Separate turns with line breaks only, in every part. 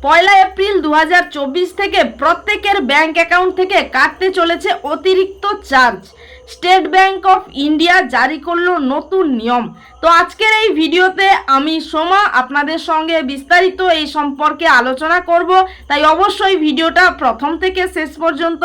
পয়লা April 2024 থেকে প্রত্যেকের bank account থেকে কাটতে চলেছে অতিরিক্ত charge. State bank of India জারি করলো নতুন নিয়ম। তো আজকের এই ভিডিওতে আমি সোমা আপনাদের সঙ্গে বিস্তারিত এই সম্পর্কে আলোচনা করব, তাই অবশ্যই ভিডিওটা প্রথম থেকে শেষ পর্যন্ত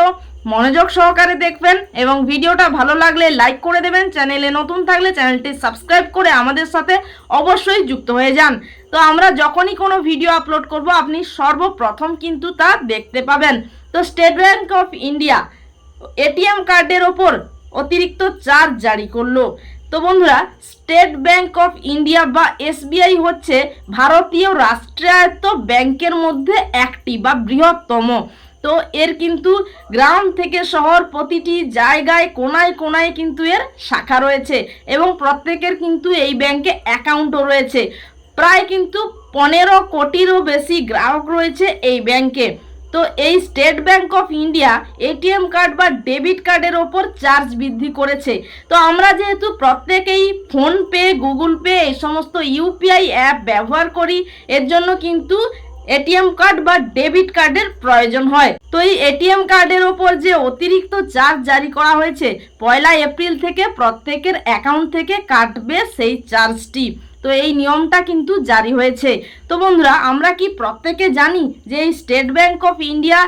মনোযোগ সহকারে দেখবেন এবং ভিডিওটা ভালো লাগলে লাইক করে দেবেন। চ্যানেলে নতুন থাকলে চ্যানেলটি সাবস্ক্রাইব করে আমাদের সাথে অবশ্যই যুক্ত হয়ে যান। তো আমরা যখনই কোনো ভিডিও আপলোড করব আপনি সর্বপ্রথম কিন্তু তা দেখতে পাবেন। তো state bank of India ATM কার্ডের ওপর অতিরিক্ত চার্জ জারি করলো। তো বন্ধুরা, স্টেট ব্যাংক অফ ইন্ডিয়া বা এসবিআই হচ্ছে ভারতীয় রাষ্ট্রায়ত্ত ব্যাংকের মধ্যে একটি বা বৃহত্তম। তো এর কিন্তু গ্রাম থেকে শহর প্রতিটি জায়গায় কোনায় কোনায় কিন্তু এর শাখা রয়েছে এবং প্রত্যেকের কিন্তু এই ব্যাংকে অ্যাকাউন্টও রয়েছে। প্রায় কিন্তু 15 কোটিরও বেশি গ্রাহক রয়েছে এই ব্যাংকে। তো এই state bank of India ATM card বা ডেবিট কার্ডের ওপর চার্জ বৃদ্ধি করেছে। তো আমরা যেহেতু প্রত্যেকেই ফোনপে, গুগল পে এই সমস্ত ইউপিআই অ্যাপ ব্যবহার করি, এর জন্য কিন্তু এটিএম কার্ড বা ডেবিট কার্ডের প্রয়োজন হয়। তো এই এটিএম কার্ডের ওপর যে অতিরিক্ত চার্জ জারি করা হয়েছে, পয়লা এপ্রিল থেকে প্রত্যেকের অ্যাকাউন্ট থেকে কাটবে সেই চার্জটি। তো এই নিয়মটা কিন্তু জারি হয়েছে। তো বন্ধুরা, আমরা কি প্রত্যেকে জানি যে এই state bank of India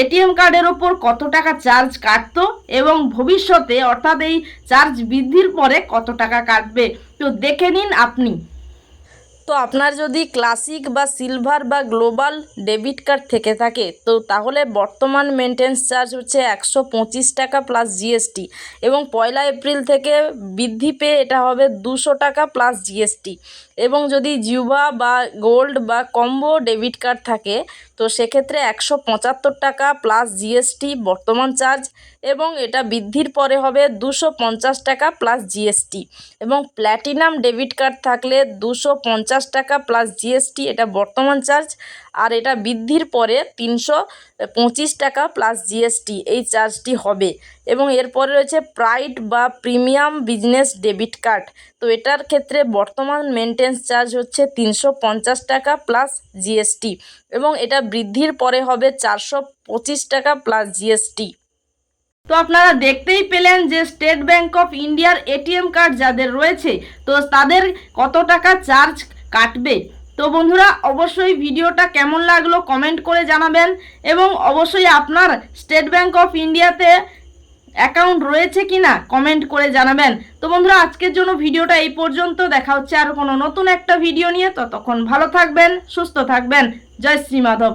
ATM কার্ডের ওপর কত টাকা চার্জ কাটতো এবং ভবিষ্যতে অর্থাৎ এই চার্জ বৃদ্ধির পরে কত টাকা কাটবে? তো দেখে নিন আপনি। তো আপনার যদি ক্লাসিক বা সিলভার বা গ্লোবাল ডেবিট কার্ড থেকে থাকে, তো তাহলে বর্তমান মেনটেন্স চার্জ হচ্ছে 125 টাকা প্লাস জিএসটি এবং পয়লা এপ্রিল থেকে বৃদ্ধি পেয়ে এটা হবে 200 টাকা প্লাস জিএসটি। এবং যদি জিভা বা গোল্ড বা কম্বো ডেবিট কার্ড থাকে, তো সেক্ষেত্রে 175 টাকা প্লাস জিএসটি বর্তমান চার্জ এবং এটা বৃদ্ধির পরে হবে 250 টাকা প্লাস জিএসটি। এবং প্ল্যাটিনাম ডেবিট কার্ড থাকলে 250 টাকা প্লাস জিএসটি এটা বর্তমান চার্জ, আর এটা বৃদ্ধির পরে 325 টাকা প্লাস জিএসটি এই চার্জটি হবে। এবং এরপরে রয়েছে প্রাইড বা প্রিমিয়াম বিজনেস ডেবিট কার্ড। তো এটার ক্ষেত্রে বর্তমান মেনটেন্স চার্জ হচ্ছে 350 টাকা প্লাস জিএসটি এবং এটা বৃদ্ধির পরে হবে 425 টাকা প্লাস জিএসটি। তো আপনারা দেখতেই পেলেন যে স্টেট ব্যাংক অফ ইন্ডিয়ার এটিএম কার্ড যাদের রয়েছে, তো তাদের কত টাকা চার্জ কাটবে। তো বন্ধুরা, অবশ্যই ভিডিওটা কেমন লাগলো কমেন্ট করে জানাবেন এবং অবশ্যই আপনার স্টেট ব্যাংক অফ ইন্ডিয়াতে অ্যাকাউন্ট রয়েছে কিনা কমেন্ট করে জানাবেন। তো বন্ধুরা, আজকের জন্য ভিডিওটা এই পর্যন্ত। দেখা হচ্ছে আর কোনো নতুন একটা ভিডিও নিয়ে। ততক্ষণ ভালো থাকবেন, সুস্থ থাকবেন। জয় শ্রী মাধব।